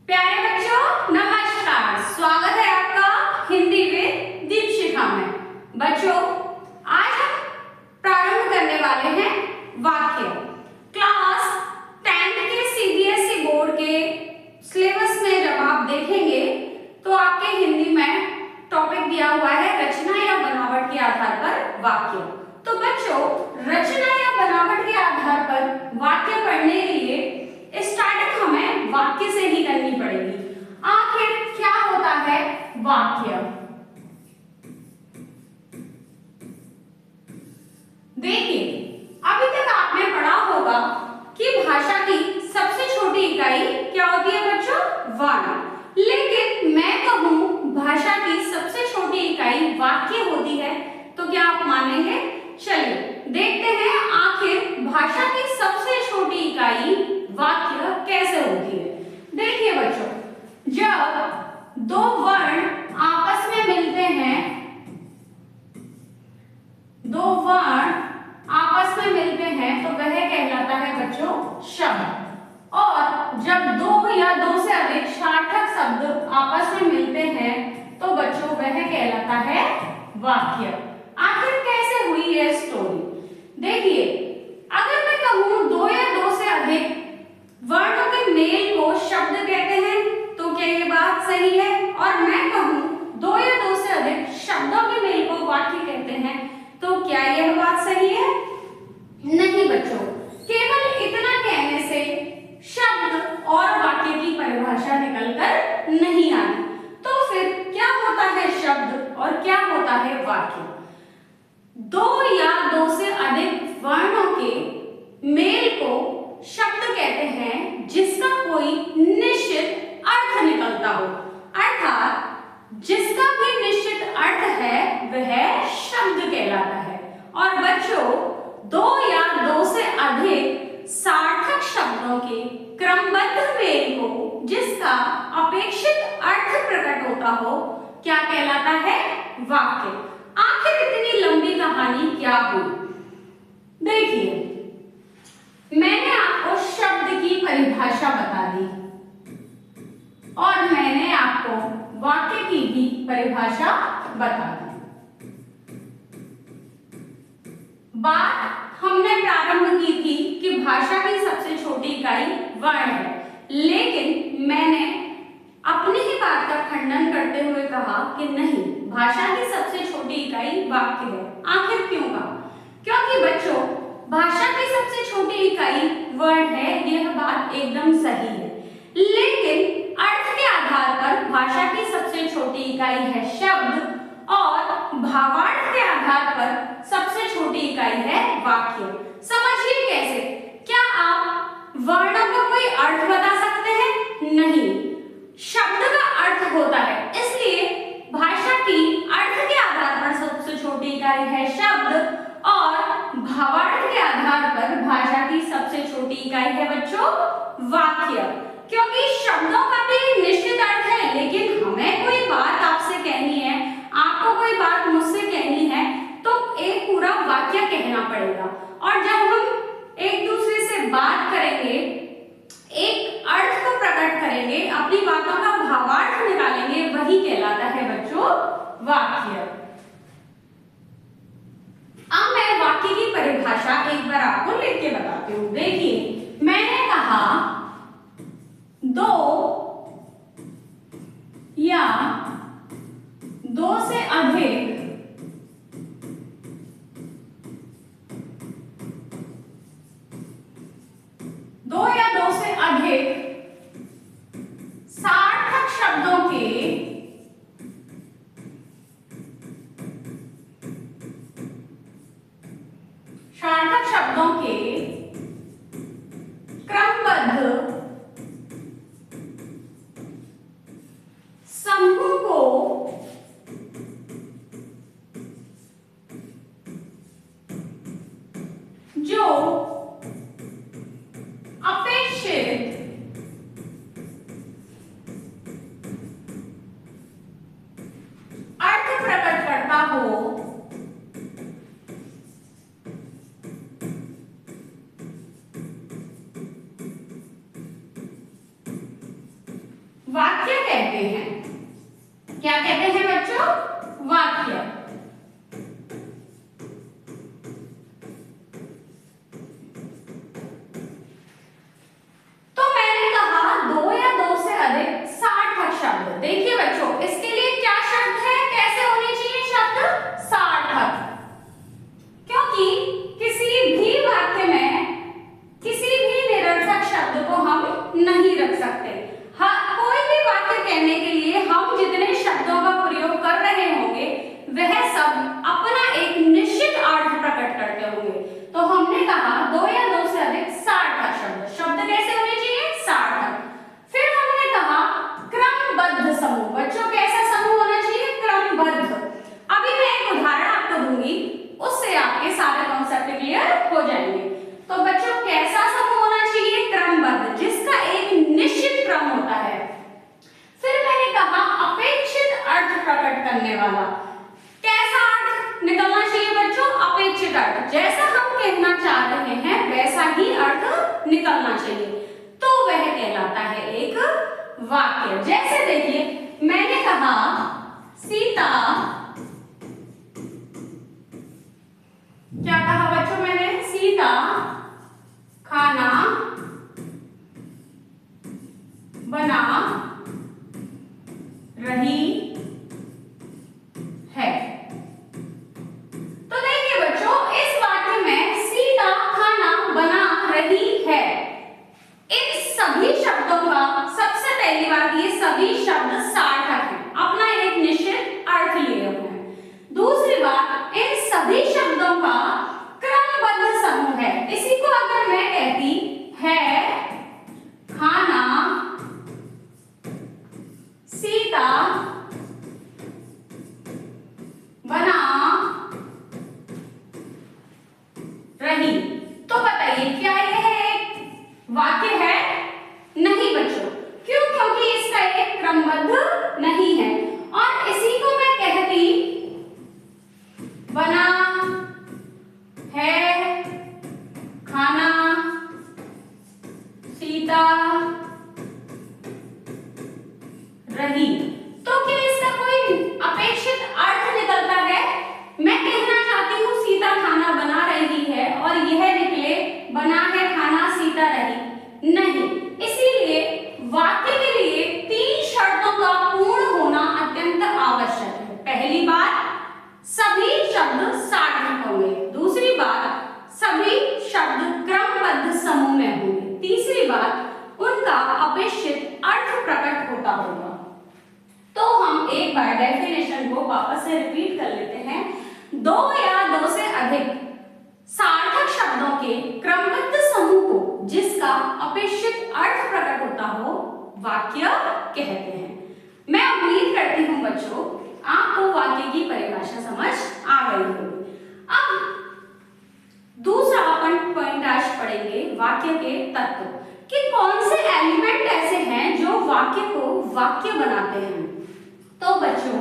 प्यारे बच्चों नमस्कार, स्वागत है आपका हिंदी में दीपशिखा में। बच्चों आज हम प्रारंभ करने वाले हैं वाक्य। क्लास 10th के सीबीएसई बोर्ड के सिलेबस में जब आप देखेंगे तो आपके हिंदी में टॉपिक दिया हुआ है रचना या बनावट के आधार पर वाक्य। तो बच्चों रचना या बनावट के आधार पर वाक्य पढ़ने के लिए स्टार्टिंग हमें वाक्य से ही करनी पड़ेगी। आखिर क्या होता है वाक्य? देखिए अभी तक आपने पढ़ा होगा कि भाषा की सबसे छोटी इकाई क्या होती है बच्चों? वर्ण। लेकिन मैं कहूं भाषा की सबसे छोटी इकाई वाक्य होती है तो क्या आप मानेंगे? चलिए देखते हैं आखिर भाषा की सबसे छोटी इकाई वाक्य कैसे होती है। देखिए बच्चों, जब दो वर्ण आपस में मिलते हैं, दो वर्ण आपस में मिलते हैं तो वह कहलाता है बच्चों शब्द। और जब दो या दो से अधिक सार्थक शब्द आपस में मिलते हैं तो बच्चों वह कहलाता है वाक्य। आखिर कैसे हुई ये स्टोरी? देखिए अगर मैं कहूं दो या दो से अधिक वर्णों के मेल को शब्द कहते हैं तो क्या ये बात सही है? और मैं कहूं दो या दो से अधिक शब्दों के मेल को वाक्य कहते हैं तो क्या यह बात सही है? नहीं बच्चों, केवल इतना कहने से शब्द और वाक्य की परिभाषा निकलकर नहीं आती। तो फिर क्या होता है शब्द और क्या होता है वाक्य? दो या दो से अधिक वर्णों के मेल को शब्द कहते हैं जिसका कोई निश्चित अर्थ निकलता हो, अर्थात जिसका भी निश्चित अर्थ है वह शब्द कहलाता है। और बच्चों दो या दो से अधिक सार्थक शब्दों के क्रमबद्ध मेल को जिसका अपेक्षित अर्थ प्रकट होता हो क्या कहलाता है? वाक्य। आखिर इतनी लंबी कहानी क्या हुई? देखिए मैंने आपको शब्द की परिभाषा बता दी और मैंने आपको वाक्य की भी परिभाषा बता दी। बात हमने प्रारंभ की थी कि भाषा की सबसे छोटी इकाई वर्ण है, लेकिन मैंने अपनी ही बात का खंडन करते हुए कहा कि नहीं, भाषा की सबसे छोटी इकाई वाक्य है। आखिर क्यों कहा? क्योंकि बच्चों भाषा की सबसे छोटी इकाई वर्ण है, यह बात एकदम सही है, लेकिन अर्थ के आधार पर भाषा की सबसे छोटी इकाई है शब्द और भावार्थ के आधार पर सबसे छोटी इकाई है वाक्य। समझिए कैसे? क्या आप वर्णों का कोई अर्थ बता सकते हैं? नहीं, शब्द का अर्थ होता है, इसलिए भाषा की अर्थ के आधार पर सबसे छोटी इकाई है शब्द और भावार्थ के आधार पर भाषा की सबसे छोटी इकाई है बच्चों वाक्य। क्योंकि शब्दों का भी निश्चित अर्थ है, लेकिन हमें कोई बात आपसे कहनी है, आपको कोई बात मुझसे कहनी है तो एक पूरा वाक्य कहना पड़ेगा। और जब हम एक दूसरे से बात करेंगे, एक अर्थ को प्रकट करेंगे, अपनी बातों का भावार्थ निकालेंगे, वही कहलाता है बच्चों वाक्य। अब मैं वाक्य की परिभाषा एक बार आपको लिख के बताती हूँ। देखिए मैंने कहा दो या दो से अधिक सार्थक शब्दों के क्रमबद्ध समूह को जो अपेक्षित अर्थ प्रकट करता हो कहते हैं। क्या कहते हैं बच्चों? वाक्य। तो मैंने कहा दो या दो से अधिक सार्थक शब्द। देखिए बच्चों, इसके लिए क्या शर्त है, कैसे होनी चाहिए शब्द? सार्थक। क्योंकि किसी भी वाक्य में किसी भी निरर्थक शब्द को हम नहीं रख सकते। कोई भी वाक्य कहने के लिए हम जितने शब्दों का प्रयोग कर रहे होंगे वह सब अपना एक निश्चित अर्थ प्रकट करते होंगे। तो हमने कहा दो या दो से अधिक सार्थक शब्द। शब्द कैसे होने चाहिए? सार्थक। फिर हमने कहा क्रमबद्ध समूह। बच्चों, कैसा समूह होना चाहिए? क्रमबद्ध। अभी मैं एक उदाहरण आपको दूंगी, उससे आपके सारे कॉन्सेप्ट क्लियर हो जाएंगे। तो बच्चों, कैसा समूह होना चाहिए? क्रमबद्ध, जिसका एक निश्चित क्रम होता है। फिर मैंने कहा अपेक्षित अर्थ प्रकट करने वाला। कैसा अर्थ निकलना चाहिए बच्चों? अपेक्षित अर्थ। जैसा हम कहना चाह रहे हैं वैसा ही अर्थ निकलना चाहिए, तो वह कहलाता है एक वाक्य। जैसे देखिए, मैंने कहा सीता, क्या कहा बच्चों मैंने? सीता खाना बना रही है। तो देखिए बच्चों, इस वाक्य में सीता खाना बना रही है, इन सभी शब्दों का सबसे पहली बात, ये सभी शब्द सार्थक हैं, अपना एक निश्चित अर्थ लिए हुए हैं। दूसरी बात, इन सभी शब्दों का क्रमबद्ध समूह है। इसी को अगर मैं कहती है खाना सीता बना रही, तो बताइए क्या यह एक वाक्य है? नहीं बच्चों। क्यों? क्योंकि इसका एक क्रमबद्ध नहीं है। और इसी को मैं कहती बना है खाना सीता रही, तो क्या इसका कोई अपेक्षित अर्थ निकलता है? मैं कहना चाहती हूँ सीता खाना बना रही है और यह निकले बना है खाना सीता रही? नहीं। इसीलिए वाक्य के लिए तीन शर्तों का पूर्ण होना अत्यंत आवश्यक है। पहली बात, सभी शब्द सार्थक होंगे। दूसरी बात, सभी शब्द क्रमबद्ध समूह में होंगे। तीसरी बात, उनका अपेक्षित अर्थ प्रकट होता होगा। तो हम एक बार डेफिनेशन को वापस से रिपीट कर लेते हैं। दो या दो से अधिक सार्थक शब्दों के क्रमबद्ध समूह को जिसका अपेक्षित अर्थ प्रकट होता हो वाक्य कहते हैं। मैं उम्मीद करती हूँ बच्चों आपको वाक्य की परिभाषा समझ आ गई होगी। अब दूसरा अपन पॉइंट आज पढ़ेंगे वाक्य के तत्व, कि कौन से एलिमेंट ऐसे हैं जो वाक्य को वाक्य बनाते हैं। तो बच्चों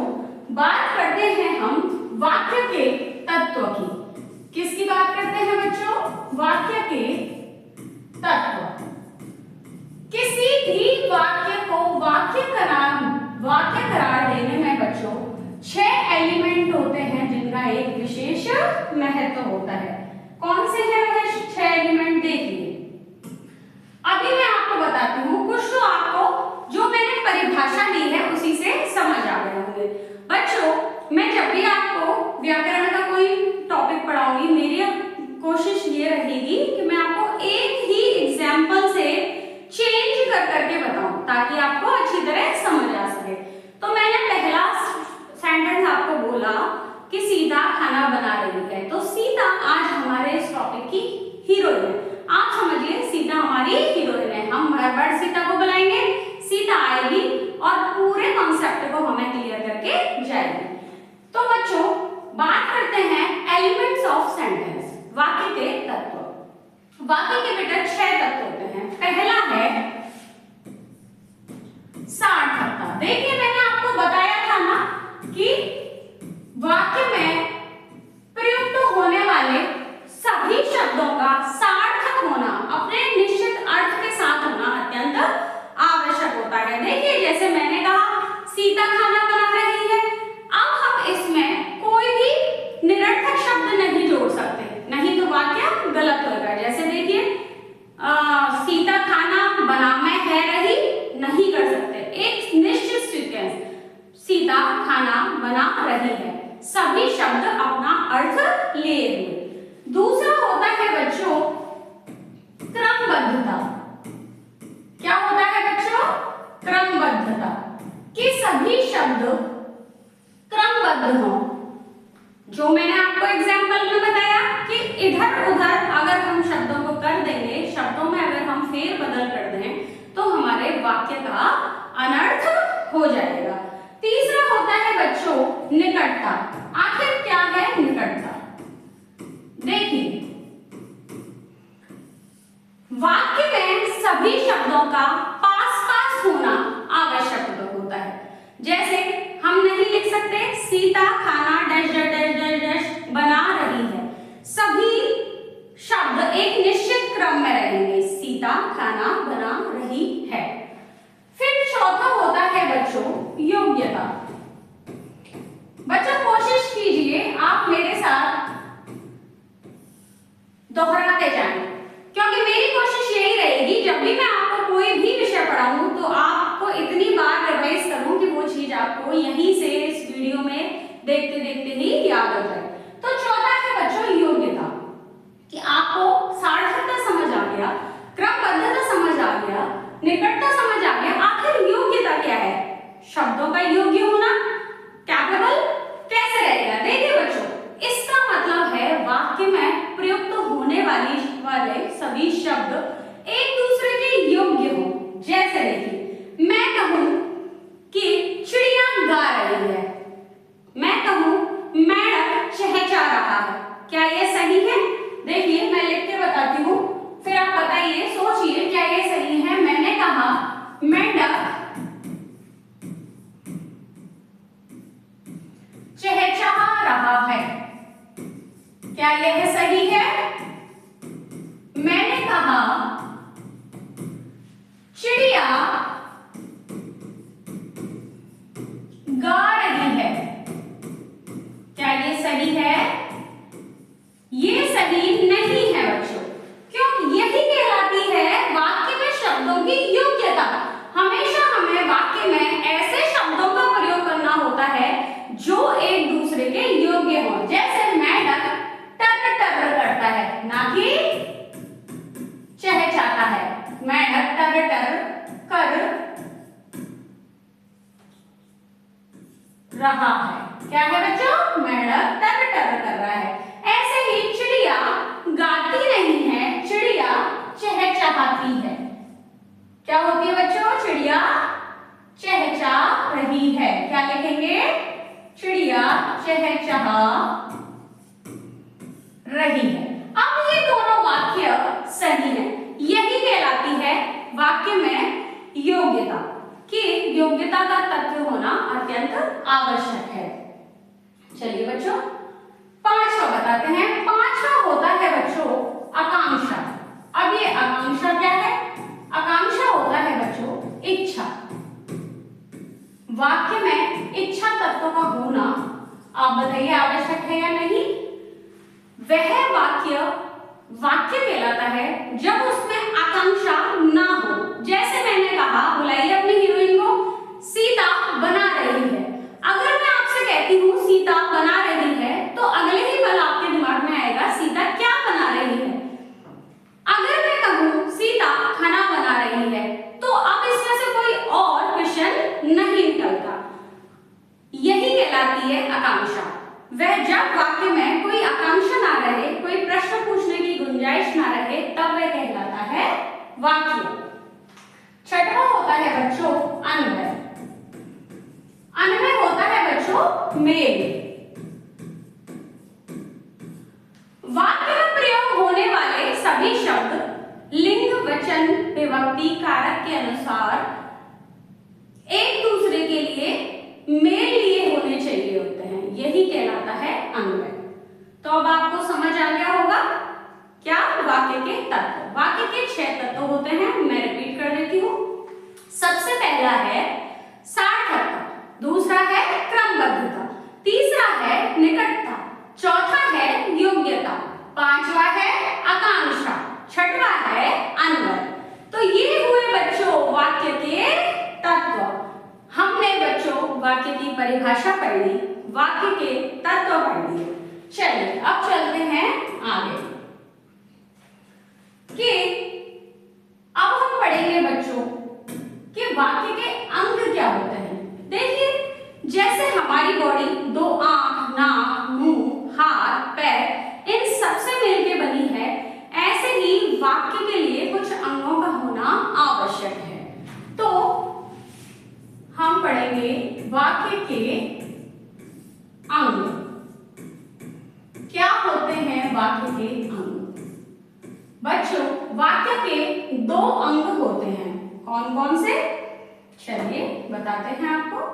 बात करते हैं हम वाक्य के तत्व की। किसकी बात करते हैं बच्चों? वाक्य के तत्व। किसी भी वाक्य को वाक्य करार देने में बच्चों 6 एलिमेंट होते हैं जिनका एक विशेष महत्व होता है। कौन से हैं वह 6 एलिमेंट? देखिए अभी मैं आपको बताती हूँ, कुछ तो आपको जो मैंने परिभाषा दी है उसी से समझ आ गए होंगे। बच्चों मैं जब भी आपको व्याकरण का कोई टॉपिक पढ़ाऊंगी, मेरी कोशिश ये रहेगी कि मैं आपको एक ही एग्जाम्पल से चेंज कर करके बताऊं ताकि आपको अच्छी तरह समझ आ सके। तो मैंने पहला सेंटेंस आपको बोला कि सीता खाना बना रही है, तो सीता आज हमारे इस टॉपिक की हीरोइन है। आप समझिए सीता हमारी हीरोइन है। हम हर बार सीता को बुलाएंगे, सीता आएगी और पूरे कॉन्सेप्ट को हमें क्लियर करके जाएगी। तो बच्चों बात करते हैं एलिमेंट्स ऑफ सेंटेंस, वाक्य के तत्व। वाक्य के बेटा 6 तत्व होते हैं। पहला है सार्थकता। देखिए मैंने आपको बताया था ना कि वाक्य में प्रयुक्त होने वाले सभी शब्दों का सार्थक होना, अपने निश्चित अर्थ के साथ होना अत्यंत आवश्यक होता है। देखिए जैसे मैंने कहा सीता खाना बना रही है। अब हम इसमें कोई भी निरर्थक शब्द नहीं जोड़ सकते, नहीं तो वाक्य गलत होगा। जैसे देखिए सीता खाना बना में है रही, नहीं कर सकते। एक निश्चित सीक्वेंस, सीता खाना बना रही है, सभी शब्द अपना अर्थ लिए हुए। दूसरा होता है बच्चों क्रमबद्धता। क्या होता है बच्चों? क्रमबद्धता, कि सभी शब्द क्रमबद्ध हो। जो मैंने आपको एग्जाम्पल में बताया कि इधर उधर अगर हम शब्दों को कर देंगे, शब्दों में अगर हम फेर बदल कर दें तो हमारे वाक्य का अनर्थ हो जाएगा। तीसरा होता है बच्चों निकटता। आखिर क्या है निकटता? देखिए वाक्य में सभी शब्दों का पास पास होना आवश्यक होता है। जैसे हम नहीं लिख सकते सीता खाना dash dash dash dash dash बना रही है, सभी शब्द एक निश्चित क्रम में रहेंगे, सीता खाना बना रही है। फिर चौथा होता है बच्चों योग्यता। बच्चों कोशिश कीजिए आप मेरे साथ दोहराते जाएं, क्योंकि मेरी कोशिश यही रहेगी जब भी मैं आपको कोई भी विषय पढ़ाऊं तो आपको इतनी बार रिवाइज करूं कि वो चीज आपको यहीं से इस वीडियो में देखते देखते ही याद हो जाए। तो चौथा है बच्चों योग्यता, कि आपको सार्थकता समझ आ गया, क्रमबद्धता समझ आ गया, निकटता समझ आ गया, आखिर योग्यता क्या है? शब्दों का योग्य होना, कैपेबल कैसे रहेगा? देखिए बच्चों इसका मतलब है वाक्य में प्रयुक्त होने वाले सभी शब्द एक दूसरे के योग्य हो। जैसे देखिए मैं कहूं कि चिड़िया गा रही है, मैं कहूं मेंढक चहचहा रहा है, क्या ये सही है? देखिए मैं लिख के बताती हूँ, फिर आप बताइए, सोचिए क्या ये सही है? मैंने कहा मेंढक चहचहा रहा है, क्या यह सही है? मैंने कहा चिड़िया गा रही है, क्या ये सही है? ये सही नहीं है बच्चों, क्योंकि यही कहलाती है वाक्य में शब्दों की योग्यता। हमेशा हमें वाक्य में ऐसे शब्दों का प्रयोग करना होता है जो एक दूसरे के योग्य हो। जैसे मेंढक टर टर करता है, ना कि चहचहाता है। मेंढक टर टर कर रहा है, क्या है बच्चों? मेंढक टर टर कर रहा है। ऐसे ही चिड़िया गाती नहीं है, चिड़िया चहचहाती है। क्या होती है बच्चों? चिड़िया चहचहा रही है, क्या लिखेंगे? चिड़िया चहचहा रही है। अब ये दोनों वाक्य सही है, यही कहलाती है वाक्य में योग्यता, कि योग्यता का तत्व होना अत्यंत आवश्यक है। चलिए बच्चों पांचवा बताते हैं। पांचवा होता है बच्चों आकांक्षा। अब ये आकांक्षा क्या है? आकांक्षा होता है बच्चों इच्छा। वाक्य में इच्छा तत्व का होना आप बताइए आवश्यक है या नहीं? वह वाक्य कहलाता है जब उसमें आकांक्षा ना हो। जैसे मैंने कहा, बुलाइए अपनी हीरोइन को, सीता बना रही है। अगर मैं आपसे कहती हूँ सीता बना रही है तो अगले ही पल आपके दिमाग में आएगा सीता क्या बना रही है। अगर मैं कहूँ सीता खाना बना रही है तो अब इसमें से कोई और क्वेश्चन नहीं निकलता। यही कहलाती है आकांक्षा। वह जब वाक्य में कोई आकांक्षा ना रहे, कोई प्रश्न पूछने की गुंजाइश ना रहे, तब वह कहलाता है वाक्य। छठवां होता है बच्चों अन्वय। अन्वय होता है बच्चों मेल। वाक्य में प्रयोग होने वाले सभी शब्द लिंग वचन विभक्ति कारक के अनुसार एक दूसरे के लिए मेल लिए होने चाहिए होते हैं, यही कहलाता है अन्वय। तो अब आपको समझ आ गया होगा क्या वाक्य के तत्व। वाक्य के 6 तत्व होते हैं, मैं रिपीट कर देती हूँ। सबसे पहला है सार्थकता, परिभाषा पढ़ ली, वाक्य के तत्व पढ़ लिए। चलिए अब चलते हैं आगे कि अब हम पढ़ेंगे बच्चों कि वाक्य के अंग क्या होते हैं। देखिए जैसे हमारी बॉडी दो आंख, नाक, मुंह, हाथ, पैर इन सबसे मिलकर बनी है, ऐसे ही वाक्य के लिए कुछ अंगों का होना आवश्यक है। तो हम पढ़ेंगे वाक्य के अंग। क्या होते हैं वाक्य के अंग? बच्चों वाक्य के दो अंग होते हैं। कौन कौन से? चलिए बताते हैं आपको।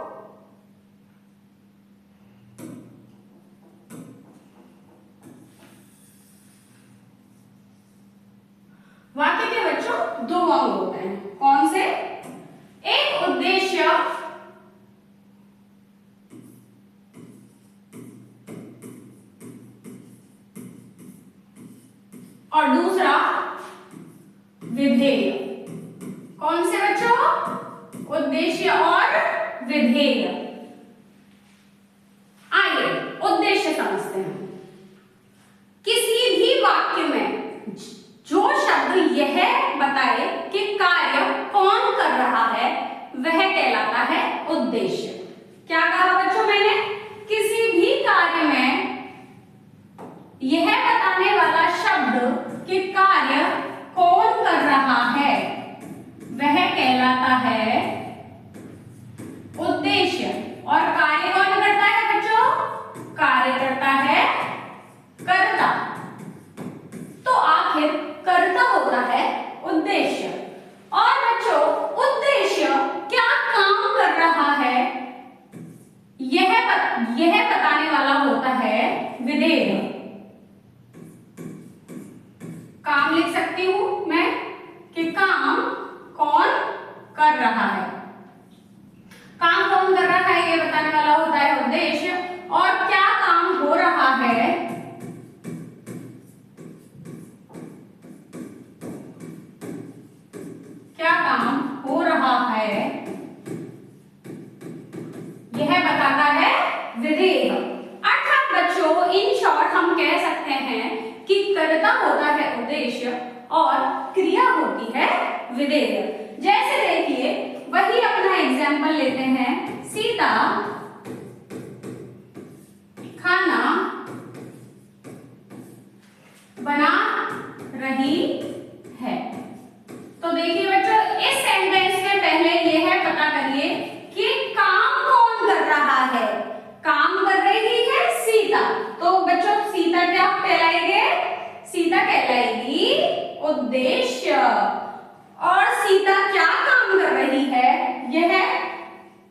वाक्य के बच्चों दो अंग होते हैं। कौन से? एक उद्देश्य और दूसरा विधेय। कौन से बच्चों? उद्देश्य और विधेय। आइए उद्देश्य समझते हैं। किसी भी वाक्य में जो शब्द यह बताए कि कार्य कौन कर रहा है वह कहलाता है उद्देश्य। क्या कहा बच्चों मैंने? किसी भी कार्य में यह बताने वाला शब्द कि कार्य कौन कर रहा है वह कहलाता है उद्देश्य। और कार्य कौन करता है बच्चों? कार्य करता है कर्ता। तो आखिर कर्ता होता है उद्देश्य। और बच्चों उद्देश्य क्या काम कर रहा है यह बताने वाला होता है विधेय। काम लिख सकती हूं मैं कि काम कौन कर रहा है। काम कौन कर रहा है ये बताने वाला होता है उद्देश्य। और क्या काम हो रहा है यह बताता है विधेय। अर्थात बच्चों इन शॉर्ट हम कह सकते हैं कि कर्ता होता है उद्देश्य और क्रिया होती है विधेय। जैसे देखिए वही अपना एग्जाम्पल लेते हैं। सीता खाना बना रही है। तो देखिए बच्चों इस सेंटेंस में पहले यह पता करिए कि काम कौन कर रहा है। काम कर रही है सीता। तो बच्चों सीता क्या कहलाएगी? सीता कहलाएगी उद्देश्य। और सीता क्या काम कर रही है? यह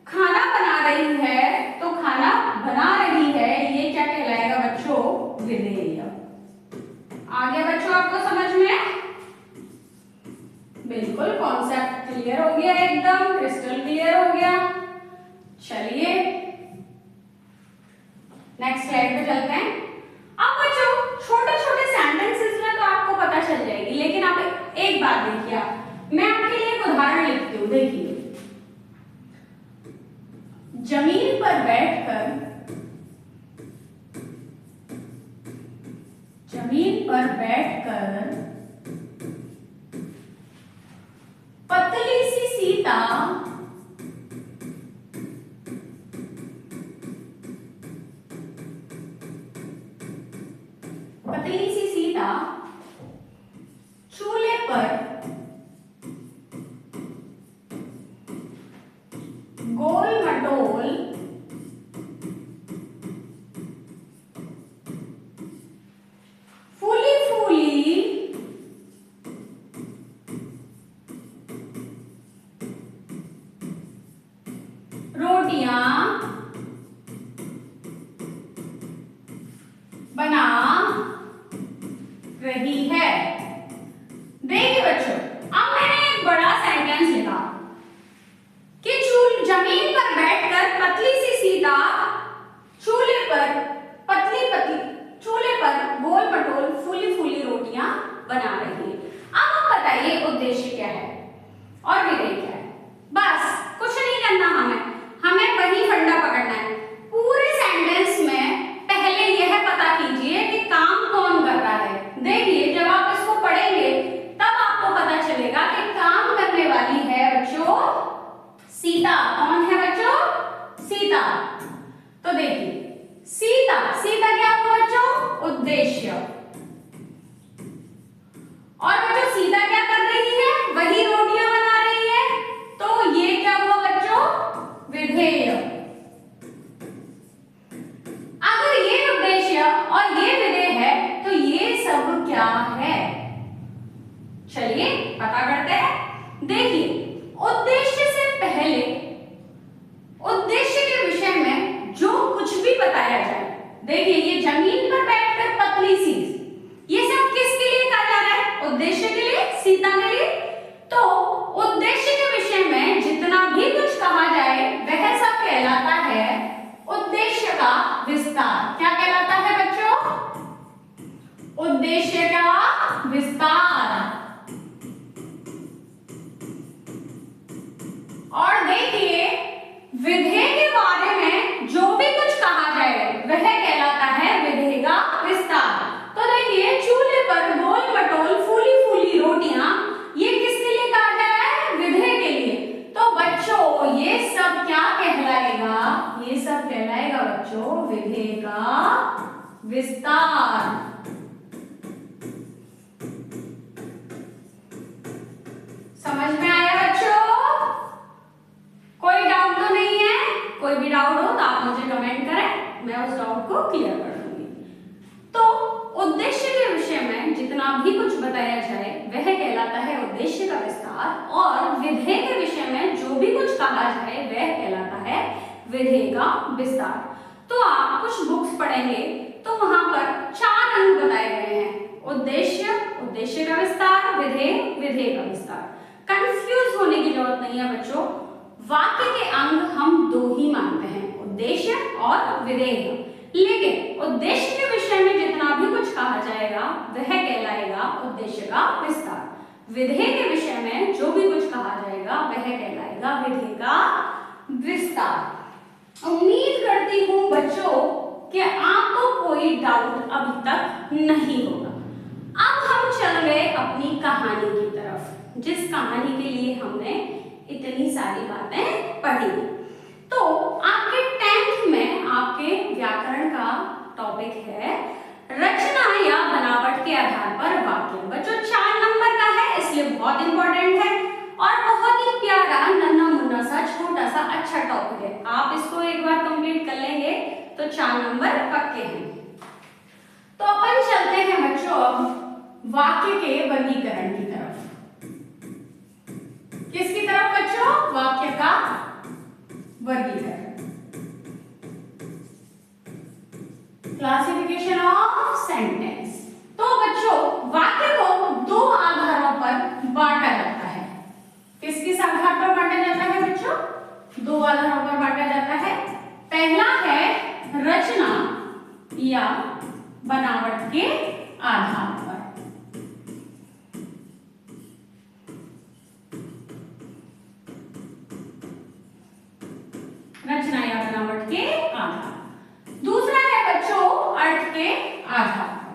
खाना बना रही है। तो खाना बना रही है ये क्या कहलाएगा बच्चों? विधेय। आगे बच्चों आपको समझ में? बिल्कुल कॉन्सेप्ट क्लियर हो गया, एकदम क्रिस्टल क्लियर हो गया। चलिए नेक्स्ट स्लाइड पे चलते हैं। अब बच्चों छोटे छोटे सेंटेंसेस में तो आपको पता चल जाएगी, लेकिन आप एक बात देखिए, मैं आपके लिए एक उदाहरण लिखती हूँ। देखिए जमीन पर बैठकर पतली सी सीता चूल्हे पर गोल मटोल फूली फूली रोटियां बना रही है। देखिए बच्चों अब मैंने एक बड़ा सेंटेंस लिखा कि जमीन पर बैठकर पतली सी सीता चूल्हे पर गोल मटोल फूली फूली रोटियां बना रही है। अब आप बताइए उद्देश्य क्या है और विधेय क्या है? बस कुछ नहीं करना, हमें वही सीता। तो देखिए सीता, सीता क्या हुआ बच्चों? उद्देश्य। और बच्चों सीता क्या कर रही है? वही रोटियां बना रही है, तो ये क्या हुआ बच्चों? विधेय। अगर ये उद्देश्य और ये विधेय है तो ये सब क्या है? चलिए पता करते हैं। देखिए उद्देश्य से पहले उद्देश्य के विषय में जो कुछ भी बताया जाए, देखिए ये जमीन पर बैठकर पतली सी, ये सब किसके लिए कहा जा रहा है? उद्देश्य के लिए, सीता के लिए। तो उद्देश्य के विषय में जितना भी कुछ कहा जाए वह सब कहलाता है उद्देश्य का विस्तार। क्या कहलाता है बच्चों? उद्देश्य का विस्तार। और देखिए विधेय के बारे में जो भी कुछ कहा जाए वह कहलाता है विधेय का विस्तार। तो देखिए चूल्हे पर गोल मटोल फूली फूली रोटियां, ये किसके लिए कहा जा रहा है? विधेय के लिए। तो बच्चों ये सब क्या कहलाएगा? ये सब कहलाएगा बच्चों विधेय का विस्तार। समझ में आया बच्चों? कोई डाउट तो नहीं है? कोई भी डाउट हो तो आप मुझे कमेंट करें, मैं उस डाउट को क्लियर कर दूंगी। तो उद्देश्य के विषय में जितना भी कुछ बताया जाए वह कहलाता है उद्देश्य का विस्तार, और विधेय के विषय में जो भी कुछ कहा जाए वह कहलाता है विधेय का विस्तार। तो आप कुछ बुक्स पढ़ेंगे तो वहां पर 4 अंग बताए गए हैं: उद्देश्य, उद्देश्य का विस्तार, विधेय, विधेय का विस्तार। कंफ्यूज होने की जरूरत नहीं है बच्चों। वाक्य के अंग हम 2 ही मानते हैं, उद्देश्य और विधेय। लेकिन उद्देश्य के विषय में जितना भी कुछ कहा जाएगा वह कहलाएगा उद्देश्य का विस्तार। विधेय के विषय में जो भी कुछ कहा जाएगा वह कहलाएगा विधेय का विस्तार। उम्मीद करती हूँ बच्चों कि आपको कोई डाउट अभी तक नहीं होगा। अब हम चल गए अपनी कहानी की तरफ, जिस कहानी के लिए हमने इतनी सारी बातें पढ़ी। तो आपके 10th में आपके व्याकरण का टॉपिक है रचना या बनावट के आधार पर वाक्य। बच्चों 4 नंबर का है, इसलिए बहुत इंपॉर्टेंट है और बहुत ही प्यारा नन्हा मुन्ना सा छोटा सा अच्छा टॉपिक है। आप इसको एक बार कंप्लीट कर लेंगे तो 4 नंबर पक्के हैं। तो अपन चलते हैं बच्चों अब वाक्य के वर्गीकरण की तरफ। किसकी तरफ बच्चों? वाक्य का वर्गीकरण, क्लासिफिकेशन ऑफ सेंटेंस। तो बच्चों वाक्य को 2 आधारों पर बांटा जाता है। किस किस आधार पर बांटा जाता है बच्चों? 2 आधारों पर बांटा जाता है। पहला है रचना या बनावट के आधार पर। रचना या बनावट के आधार। दूसरा है बच्चों अर्थ के आधार पर।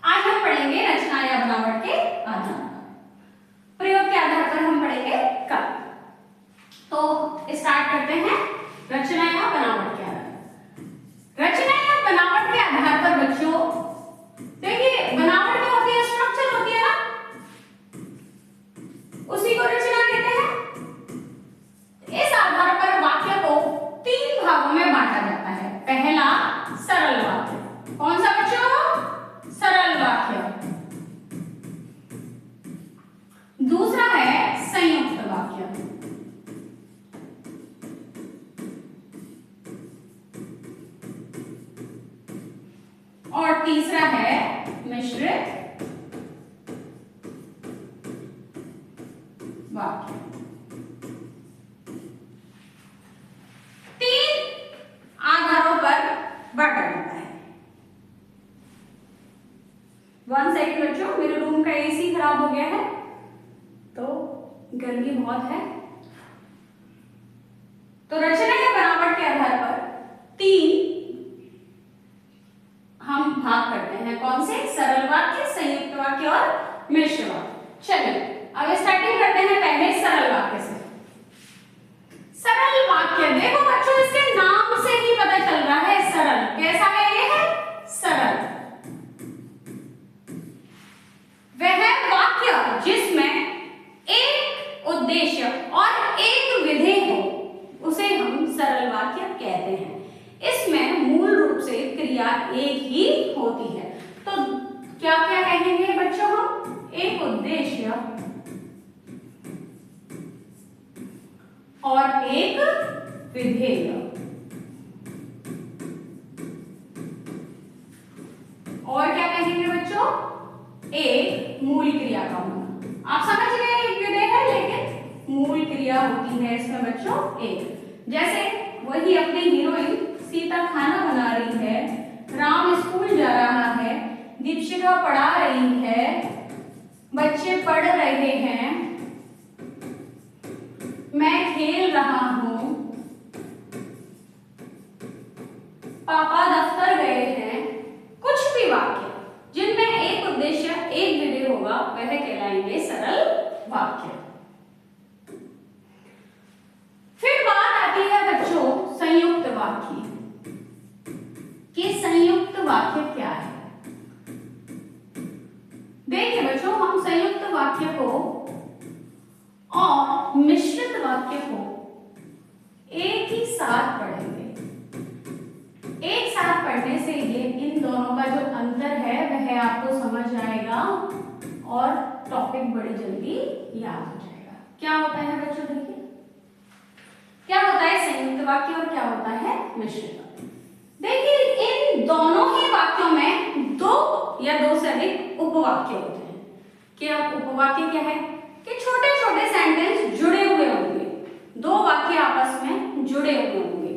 आज हम पढ़ेंगे रचना या बनावट के आधार पर। प्रयोग के आधार पर हम पढ़ेंगे कल। तो स्टार्ट करते हैं रचना या बनावट के आधार। रचना या बनावट के आधार पर बच्चों देखिए बनावट क्या होती है? स्ट्रक्चर होती है ना, उसी को रचना कहते हैं। इस आधार पर वाक्य को 3 भागों में बांटा जाता है। पहला सरल वाक्य। कौन सा बच्चों? सरल वाक्य। दूसरा है संयुक्त वाक्य। और तीसरा है मिश्रित वाक्य। 3 आधारों पर बांटा जाता है। 1 सेकंड बच्चों, मेरे रूम का एसी खराब हो गया है तो गर्मी बहुत है। तो रचना या बनावट के आधार पर 3 हम भाग करते हैं। हैं। कौन से? सरल वाक्य, संयुक्त वाक्य और मिश्र वाक्य। चलिए अब स्टार्टिंग करते हैं पहले सरल वाक्य से। सरल वाक्य, देखो बच्चों इसके नाम से ही पता चल रहा है सरल। कैसा है ये? है सरल। वह वाक्य जिसमें एक उद्देश्य और एक विधेय हो उसे हम सरल वाक्य कहते हैं। इसमें मूल रूप से क्रिया एक ही होती है। तो क्या क्या कहेंगे बच्चों हम? एक उद्देश्य और एक विधेय। और क्या कहेंगे बच्चों? एक मूल क्रिया का होना। आप समझ गए एक विधेय है लेकिन मूल क्रिया होती है इसमें बच्चों एक। जैसे वही अपनी हीरोइन सीता खाना बना रही है, राम स्कूल जा रहा है, दीपशिखा पढ़ा रही है, बच्चे पढ़ रहे हैं, मैं खेल रहा हूं, पापा दफ्तर गए हैं। कुछ भी वाक्य जिनमें एक उद्देश्य एक विधेय होगा वह कहलाएंगे सरल वाक्य। फिर बात आती है बच्चों संयुक्त वाक्य कि संयुक्त वाक्य क्या है। देखिए बच्चों हम संयुक्त वाक्य को और मिश्रित वाक्य को एक ही साथ पढ़ेंगे। एक साथ पढ़ने से ये इन दोनों का जो अंतर है वह आपको समझ आएगा और टॉपिक बड़ी जल्दी याद हो जाएगा। क्या होता है बच्चों? देखिए क्या होता है संयुक्त वाक्य और क्या होता है मिश्रित वाक्य। देखिए इन दोनों ही वाक्यों में दो या दो से अधिक उपवाक्य होते हैं। क्या उपवाक्य क्या है? कि छोटे छोटे सेंटेंस जुड़े हुए होंगे, दो वाक्य आपस में जुड़े हुए होंगे।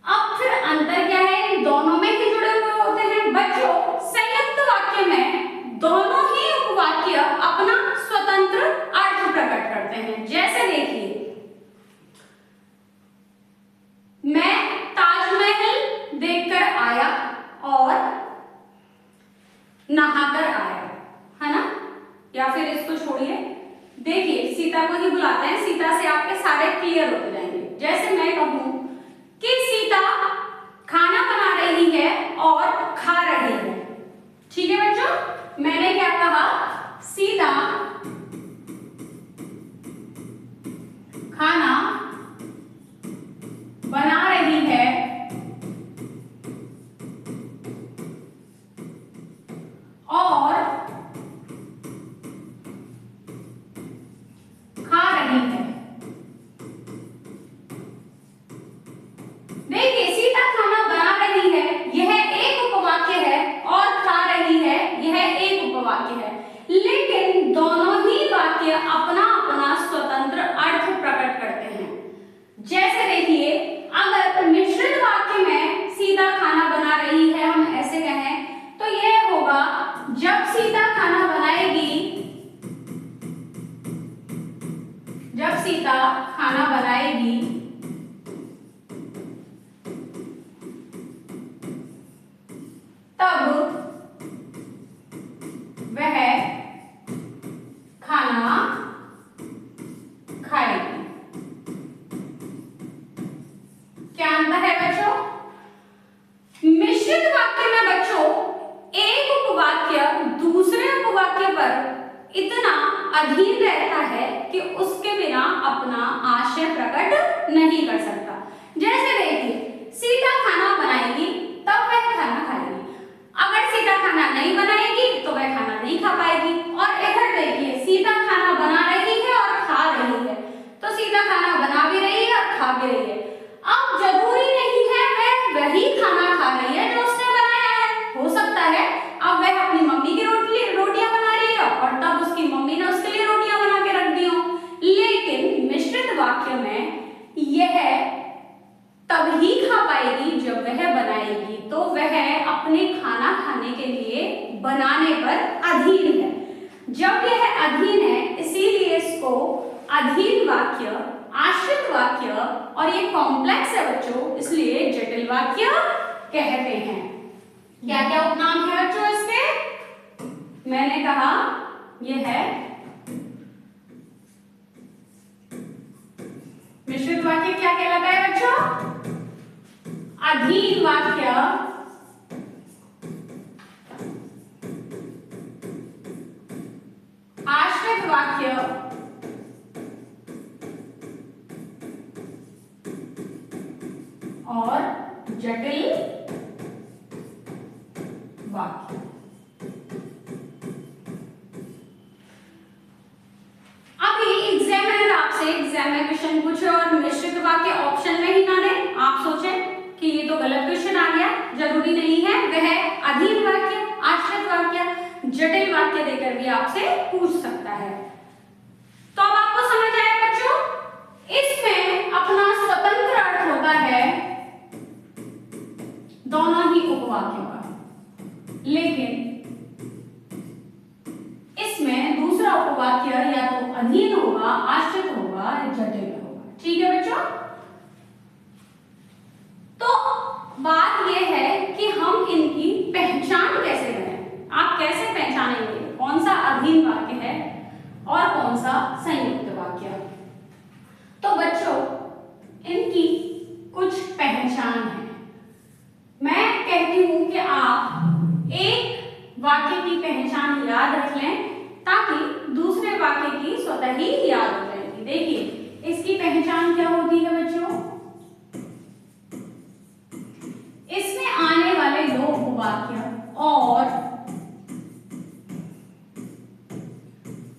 अब फिर अंतर क्या है? इन दोनों में ही जुड़े हुए होते हैं बच्चों। संयुक्त वाक्य में दोनों ही उपवाक्य अपना स्वतंत्र अर्थ प्रकट करते हैं। जैसे देखिए मैं ताजमहल देखकर आया और नहाकर आया, है ना? या फिर इसको छोड़िए, देखिए सीता को ही बुलाते हैं, सीता से आपके सारे क्लियर होते जाएंगे। जैसे मैं कहूं कि सीता खाना बना रही है और खा रही है। ठीक है बच्चों, मैंने क्या कहा? सीता खाना बना रही है और खा रही है। देखिए सीता खाना बना रही है यह एक उपवाक्य है और खा रही है यह एक उपवाक्य है, लेकिन दोनों ही वाक्य अपना अपना स्वतंत्र अर्थ प्रकट करते हैं। जैसे देखिए अगर मिश्रित वाक्य में सीता खाना बना रही है हम ऐसे कहें तो यह होगा जब सीता खाना बनाएगी, जब सीता खाना बनाएगी तब वह खाना खाएगी। क्या अंतर है बच्चों? मिश्रित वाक्य में बच्चों एक उपवाक्य दूसरे उपवाक्य पर इतना अधीन रहता है कि उसके बिना अपना आशय प्रकट नहीं कर सकता। जैसे देखिए सीता खाना बनाएगी तब वह खाना खाएगी, अगर सीता खाना नहीं बनाएगी तो वह खाना नहीं खा पाएगी। और इधर देखिए सीता खाना बना रही है और खा रही है, तो सीता खाना बना भी रही है और खा भी रही है। अब जरूरी नहीं है वह वही खाना खा रही है जो उसने बनाया है, हो सकता है अब वह अपनी मम्मी की रोटियां बना रही है और तब उसकी मम्मी ने उसके लिए रोटियां बना के रख दी हो। लेकिन मिश्रित वाक्य में यह तभी खा पाएगी जब वह बनाएगी, तो वह अपने खाना खाने के लिए बनाने पर अधीन है। जब यह अधीन है इसीलिए इसको अधीन वाक्य, आश्रित वाक्य और ये कॉम्प्लेक्स है बच्चों इसलिए जटिल वाक्य कहते हैं। क्या क्या उपनाम है कहा ये है मिश्रित वाक्य। क्या कहलाता है बच्चों? अधीन वाक्य, आश्रित वाक्य, और जटिल वाक्य। अभी एग्जामिनर आपसे एग्जाम में क्वेश्चन पूछे और मिश्रित वाक्य ऑप्शन में ही ना दे, आप सोचें कि ये तो गलत क्वेश्चन आ गया, जरूरी नहीं है। वह अधीन वाक्य, आश्रित वाक्य, जटिल वाक्य देकर भी आपसे पूछ सकता है। तो अब आपको समझ आया बच्चों, इसमें अपना स्वतंत्र अर्थ होता है दोनों ही उपवाक्यों का, लेकिन इसमें दूसरा उपवाक्य या तो अधीन होगा, आश्रित होगा या जटिल होगा। ठीक है बच्चों? तो बात यह है कि हम इनकी पहचान कैसे करें। आप कैसे पहचानेंगे कौन सा अधीन वाक्य है और कौन सा संयुक्त वाक्य? तो बच्चों इनकी कुछ पहचान है। मैं कहती हूं कि आप एक वाक्य की पहचान याद रख लें ताकि दूसरे वाक्य की स्वतः ही याद हो जाएगी। देखिए इसकी पहचान क्या होती है बच्चों? इसमें आने वाले दो उपवाक्य और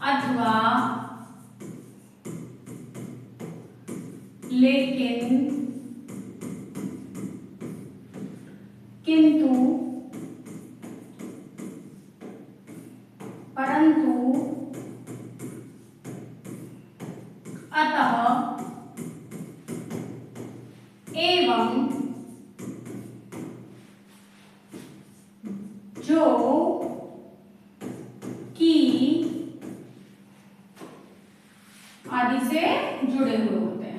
अथवा, लेकिन, किंतु, परंतु, अतः, एवं, जो, कि आदि से जुड़े हुए होते हैं।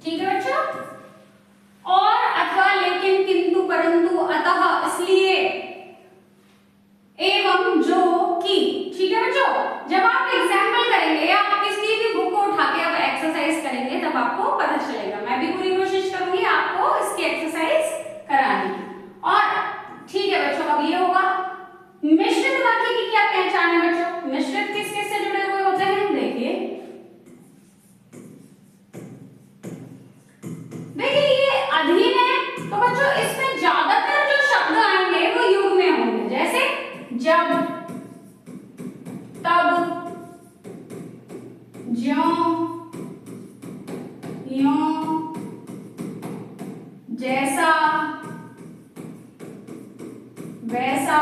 ठीक है बच्चों? और अथवा, लेकिन, किंतु, परंतु, अतः, इसलिए, एवं, जो, कि। ठीक है बच्चों? जब आप एग्जाम्पल करेंगे, आप किसी भी बुक को उठा के अब एक्सरसाइज करेंगे तब आपको पता चलेगा। मैं भी पूरी कोशिश करूंगी आपको इसकी एक्सरसाइज कराने की। और ठीक है बच्चों, अब ये होगा मिश्रित वाक्य की क्या पहचान है बच्चों? मिश्रित किस किस से जुड़े हुए होते हैं? देखिए ये अधीन है तो बच्चों इसमें ज्यादातर जो शब्द आएंगे वो युग में होंगे, जैसे जब, तब, ज्यों, यों, जैसा, वैसा,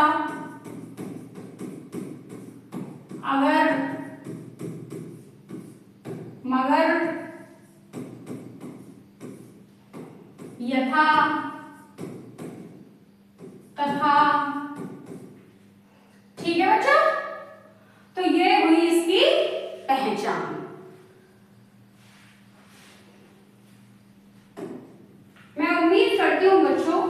अगर, मगर, यथा, तथा। ठीक है बच्चों? तो ये हुई इसकी पहचान। मैं उम्मीद करती हूं बच्चों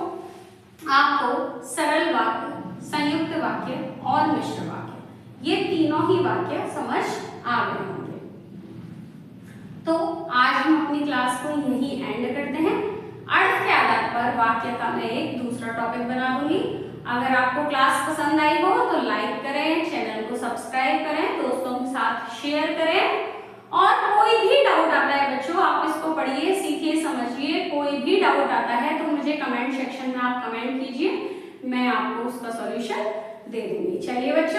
आपको सरल वाक्य, संयुक्त वाक्य और मिश्र वाक्य ये तीनों ही वाक्य समझ आ गए होंगे। तो आज हम अपनी क्लास को यही एंड करते हैं। अर्थ के आधार पर वाक्य का मैं एक दूसरा टॉपिक बना दूंगी। अगर आपको क्लास पसंद आई हो तो लाइक करें, चैनल को सब्सक्राइब करें, दोस्तों के साथ शेयर करें। और कोई भी डाउट आता है बच्चों, आप इसको पढ़िए, सीखिए, समझिए। कोई भी डाउट आता है तो मुझे कमेंट सेक्शन में आप कमेंट कीजिए, मैं आपको उसका सॉल्यूशन दे दूंगी। चलिए बच्चों।